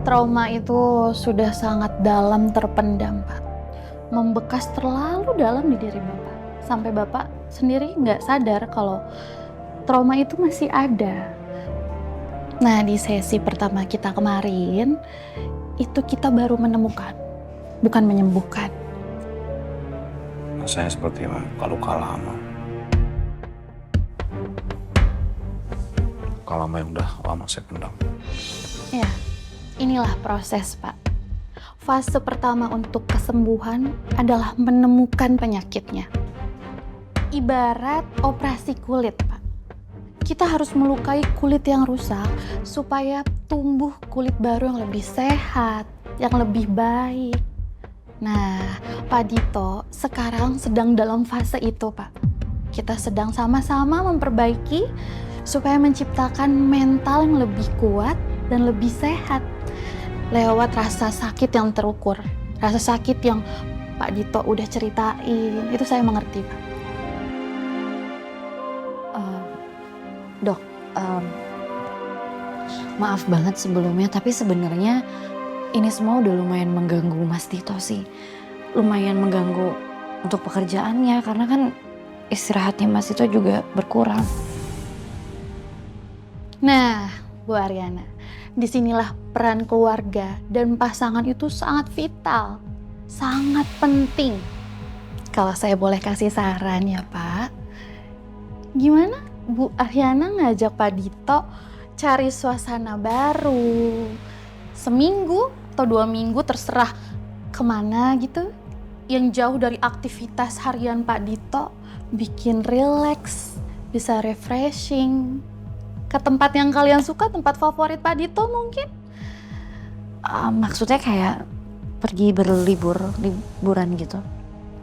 Trauma itu sudah sangat dalam terpendam, Pak. Membekas terlalu dalam di diri Bapak. Sampai Bapak sendiri nggak sadar kalau trauma itu masih ada. Nah, di sesi pertama kita kemarin, itu kita baru menemukan, bukan menyembuhkan. Rasanya seperti luka lama. Luka lama yang udah lama saya pendam. Ya, inilah proses, Pak. Fase pertama untuk kesembuhan adalah menemukan penyakitnya. Ibarat operasi kulit, Pak. Kita harus melukai kulit yang rusak supaya tumbuh kulit baru yang lebih sehat, yang lebih baik. Nah, Pak Dito sekarang sedang dalam fase itu, Pak. Kita sedang sama-sama memperbaiki supaya menciptakan mental yang lebih kuat dan lebih sehat. Lewat rasa sakit yang terukur, rasa sakit yang Pak Dito udah ceritain, itu saya mengerti, Pak. Dok, maaf banget sebelumnya, tapi sebenarnya ini semua udah lumayan mengganggu Mas Dito sih. Lumayan mengganggu untuk pekerjaannya, karena kan istirahatnya Mas Dito juga berkurang. Nah, Bu Ariana, disinilah peran keluarga dan pasangan itu sangat vital, sangat penting. Kalau saya boleh kasih saran ya Pak, gimana Bu Ariana ngajak Pak Dito cari suasana baru, seminggu atau 2 minggu terserah kemana gitu, yang jauh dari aktivitas harian Pak Dito, bikin relax, bisa refreshing. Ke tempat yang kalian suka, tempat favorit Pak Dito mungkin? Maksudnya kayak pergi liburan gitu.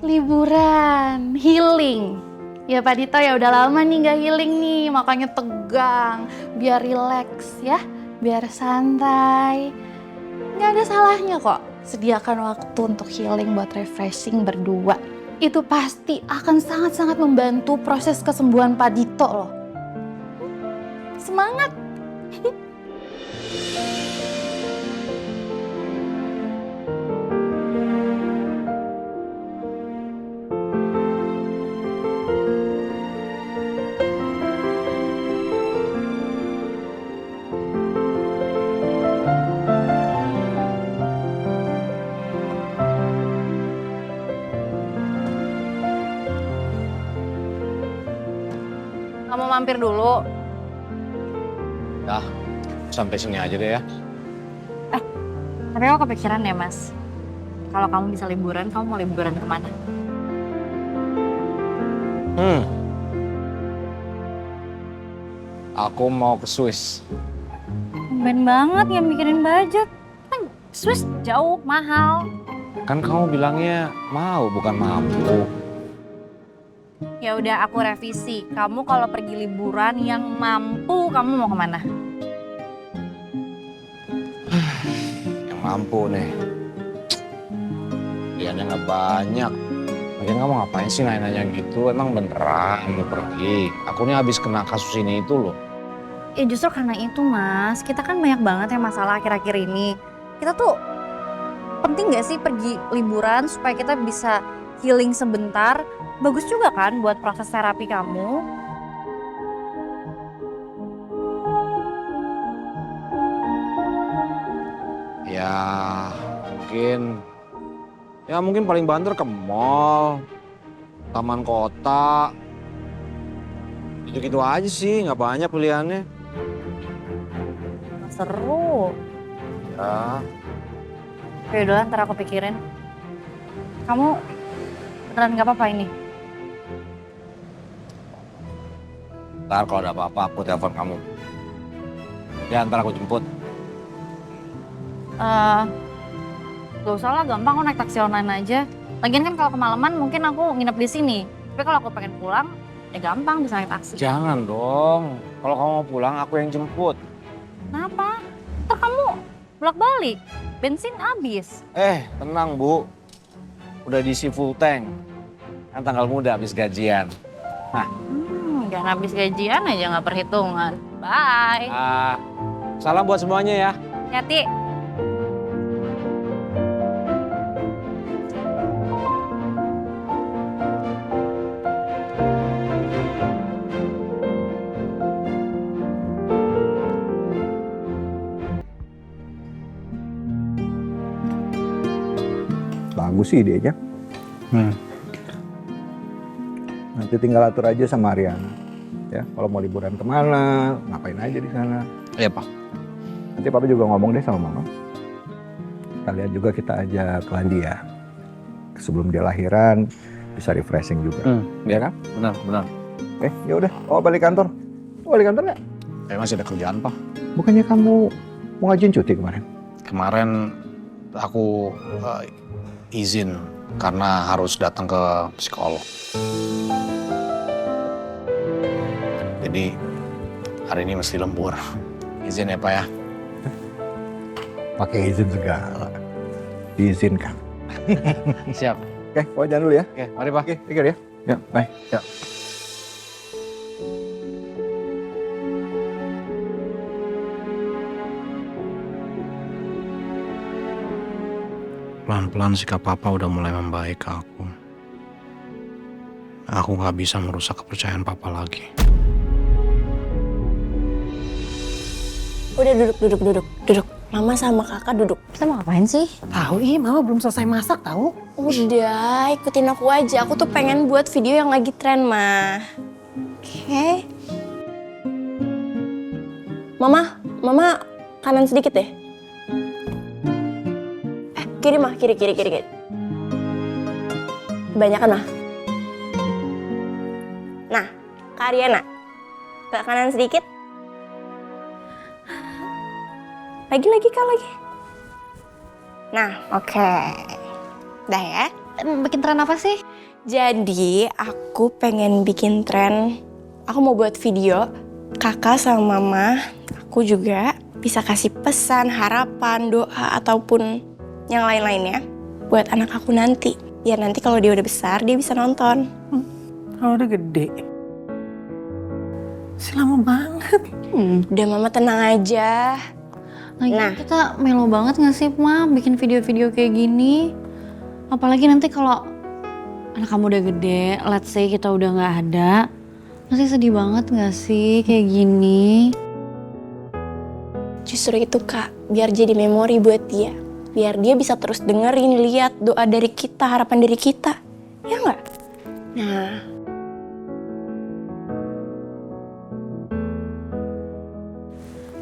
Liburan, healing. Ya Pak Dito ya udah lama nih gak healing nih, makanya tegang. Biar relax ya, biar santai. Gak ada salahnya kok sediakan waktu untuk healing buat refreshing berdua. Itu pasti akan sangat-sangat membantu proses kesembuhan Pak Dito loh. Semangat! Kamu mampir dulu. Dah, sampai sini aja deh ya. Tapi aku kepikiran ya Mas, kalau kamu bisa liburan, kamu mau liburan kemana? Aku mau ke Swiss. Ben banget yang mikirin budget. Kan Swiss jauh, mahal. Kan kamu bilangnya mau, bukan mampu. Ya udah aku revisi. Kamu kalau pergi liburan yang mampu, kamu mau kemana? Yang mampu nih. Pilihannya nggak banyak. Lagian kamu ngapain sih nanya-nanya gitu? Emang beneran mau pergi? Aku nih habis kena kasus ini itu loh. Ya justru karena itu Mas, kita kan banyak banget ya masalah akhir-akhir ini. Kita tuh penting gak sih pergi liburan supaya kita bisa healing sebentar? Bagus juga kan buat proses terapi kamu. Ya mungkin paling banter ke mall, taman kota. Gitu-gitu aja sih, nggak banyak pilihannya. Seru. Ya, Ya udah ntar aku pikirin. Kamu beneran gak apa-apa ini? ntar kalau ada apa-apa aku telepon kamu. Ya, ntar aku jemput. Gak usah lah, gampang kok naik taksi online aja. Lagian kan kalau kemalaman mungkin aku nginep di sini. Tapi kalau aku pengen pulang, ya gampang bisa naik taksi. Jangan dong, kalau kamu mau pulang aku yang jemput. Kenapa? Ntar kamu bolak-balik, bensin habis. Tenang Bu, udah diisi full tank. Kan tanggal muda habis gajian. Jangan habis gajian aja nggak perhitungan. Bye. Salam buat semuanya ya. Hati. bagus sih idenya. Nanti tinggal atur aja sama Ariana. Ya, kalau mau liburan kemana, ngapain aja di sana. Iya, Pak. Nanti Papa juga ngomong deh sama Mama. Kalian juga kita ajak Landia. Sebelum dia lahiran, bisa refreshing juga. Iya kan? Benar. Ya udah, balik kantor. Balik kantor nggak? Kayak masih ada kerjaan, Pak. Bukannya kamu mau ngajuin cuti kemarin? Kemarin aku izin karena harus datang ke psikolog. Jadi hari ini mesti lembur. Izin ya, Pak ya. Pakai izin segala. Diizinkan. Siap. Oke, jangan dulu ya. Oke, mari Pak. Oke, pikir ya. Ya, bye. Ya. Pelan-pelan sikap Papa udah mulai membaik ke aku. Aku nggak bisa merusak kepercayaan Papa lagi. Udah duduk. Mama sama kakak duduk. Kita mau ngapain sih? Tahu mama belum selesai masak tahu. Udah, ikutin aku aja. Aku tuh pengen buat video yang lagi tren, mah. Oke. Mama kanan sedikit deh. Kiri mah, kiri. Kebanyakan mah. Nah, Kak Ariana. Ke kanan sedikit. Lagi. Nah, oke. Dah ya. Bikin tren apa sih? Jadi aku pengen bikin tren. Aku mau buat video. Kakak sama mama, aku juga bisa kasih pesan, harapan, doa, ataupun yang lain-lainnya buat anak aku nanti. Biar nanti kalau dia udah besar, dia bisa nonton. Kalau udah gede. Masih lama banget. Udah mama tenang aja. Nah, kita melo banget gak sih, Ma, bikin video-video kayak gini? Apalagi nanti kalau anak kamu udah gede, let's say kita udah gak ada. Masih sedih banget gak sih kayak gini? Justru itu Kak, biar jadi memori buat dia. Biar dia bisa terus dengerin, lihat doa dari kita, harapan dari kita. Ya nggak? Nah.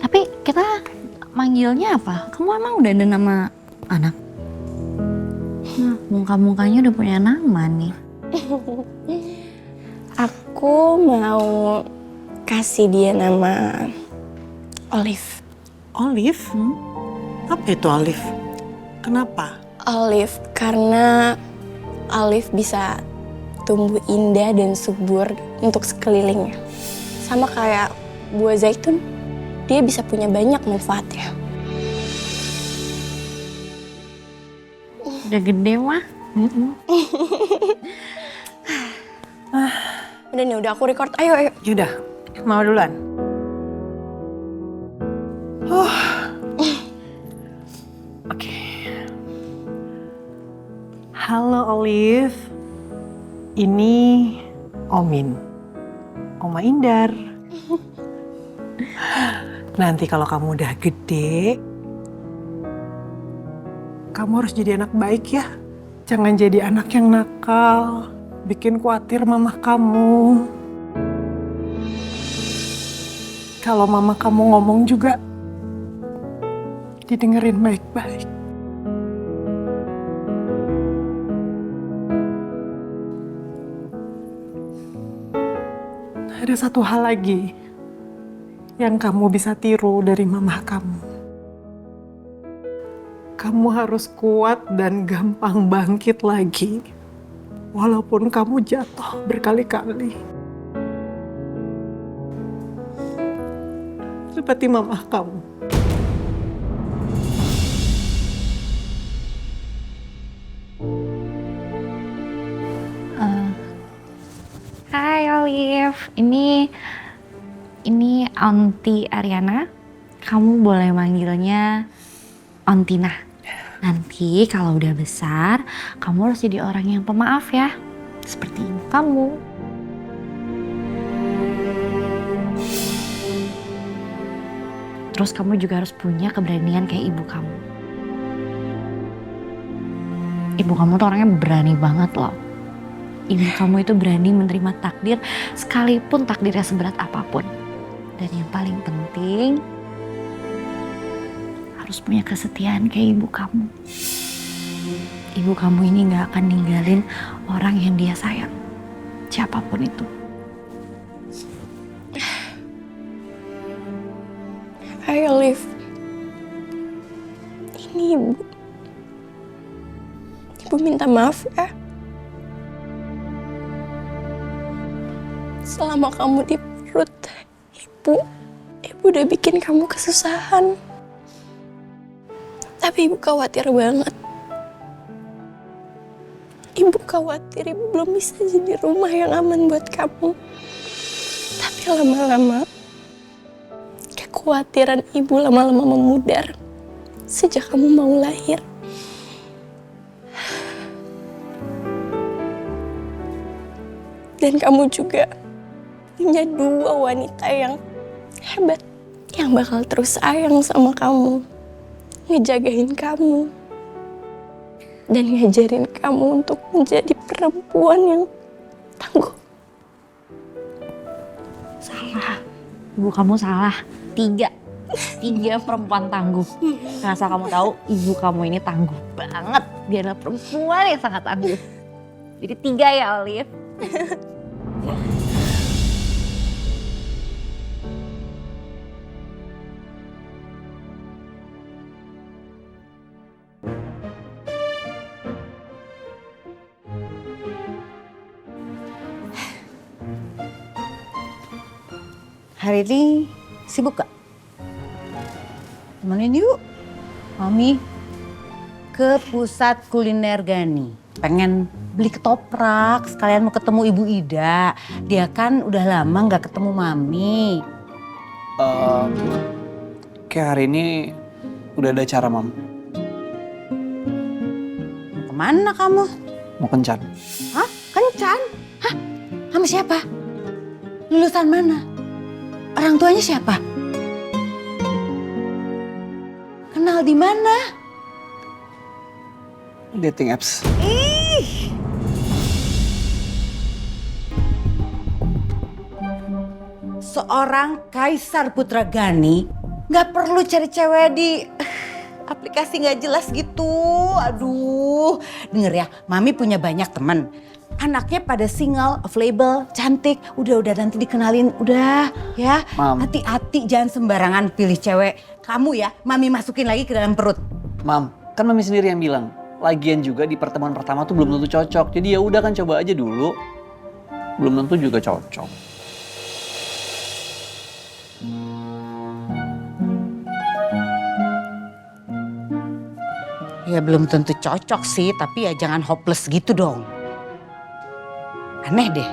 Tapi kita manggilnya apa? Kamu emang udah ada nama anak? Nah, muka-mukanya udah punya nama nih. Aku mau kasih dia nama Olive. Olive? Apa itu Olive? Kenapa? Olive karena Olive bisa tumbuh indah dan subur untuk sekelilingnya. Sama kayak buah zaitun, dia bisa punya banyak manfaatnya. Udah gede, mah. Udah nih, udah aku record. Ayo. Yaudah, mau duluan. Oke. Halo Olive, ini Omin, Oma Indar. Nanti kalau kamu udah gede, kamu harus jadi anak baik ya. Jangan jadi anak yang nakal, bikin khawatir mama kamu. Kalau mama kamu ngomong juga, didengerin baik-baik. Ada satu hal lagi yang kamu bisa tiru dari mama kamu. Kamu harus kuat dan gampang bangkit lagi, walaupun kamu jatuh berkali-kali. Seperti mama kamu. Hai Olive, ini Aunty Ariana. Kamu boleh manggilnya Ontina. Nanti kalau udah besar, kamu harus jadi orang yang pemaaf ya. Seperti ibu kamu. Terus kamu juga harus punya keberanian kayak ibu kamu. Ibu kamu tuh orangnya berani banget loh. Ibu kamu itu berani menerima takdir sekalipun takdirnya seberat apapun. Dan yang paling penting harus punya kesetiaan kayak ibu kamu. Ibu kamu ini gak akan ninggalin orang yang dia sayang. Siapapun itu. Ayo, Liv. Ini ibu. Ibu minta maaf ya. Selama kamu di perut ibu udah bikin kamu kesusahan. Tapi ibu khawatir banget. Ibu khawatir ibu belum bisa jadi rumah yang aman buat kamu. Tapi lama-lama, kekhawatiran ibu lama-lama memudar sejak kamu mau lahir. Dan kamu juga punya 2 wanita yang hebat, yang bakal terus sayang sama kamu, ngejagain kamu, dan ngajarin kamu untuk menjadi perempuan yang tangguh. Salah. Ibu kamu salah. 3 perempuan tangguh. Karena asal kamu tahu, ibu kamu ini tangguh banget. Dia adalah perempuan yang sangat tangguh. Jadi 3 ya, Olive. Hari ini sibuk gak? Temenin yuk, Mami ke pusat kuliner Gani. Pengen beli ketoprak, sekalian mau ketemu Ibu Ida. Dia kan udah lama gak ketemu Mami. Kayak hari ini udah ada acara, Mam. Mau kemana kamu? Mau kencan. Hah? Kencan? Hah? Sama siapa? Lulusan mana? Orang tuanya siapa? Kenal di mana? Dating apps. Ih. Seorang Kaisar Putra Gani nggak perlu cari cewek di aplikasi nggak jelas gitu. Aduh, denger ya, Mami punya banyak teman. Anaknya pada single, available, cantik. Udah nanti dikenalin, udah ya. Mam. Hati-hati jangan sembarangan pilih cewek. Kamu ya, Mami masukin lagi ke dalam perut. Mam, kan Mami sendiri yang bilang. Lagian juga di pertemuan pertama tuh belum tentu cocok. Jadi ya udah kan coba aja dulu. Belum tentu juga cocok. Ya belum tentu cocok sih, tapi ya jangan hopeless gitu dong. Aneh deh.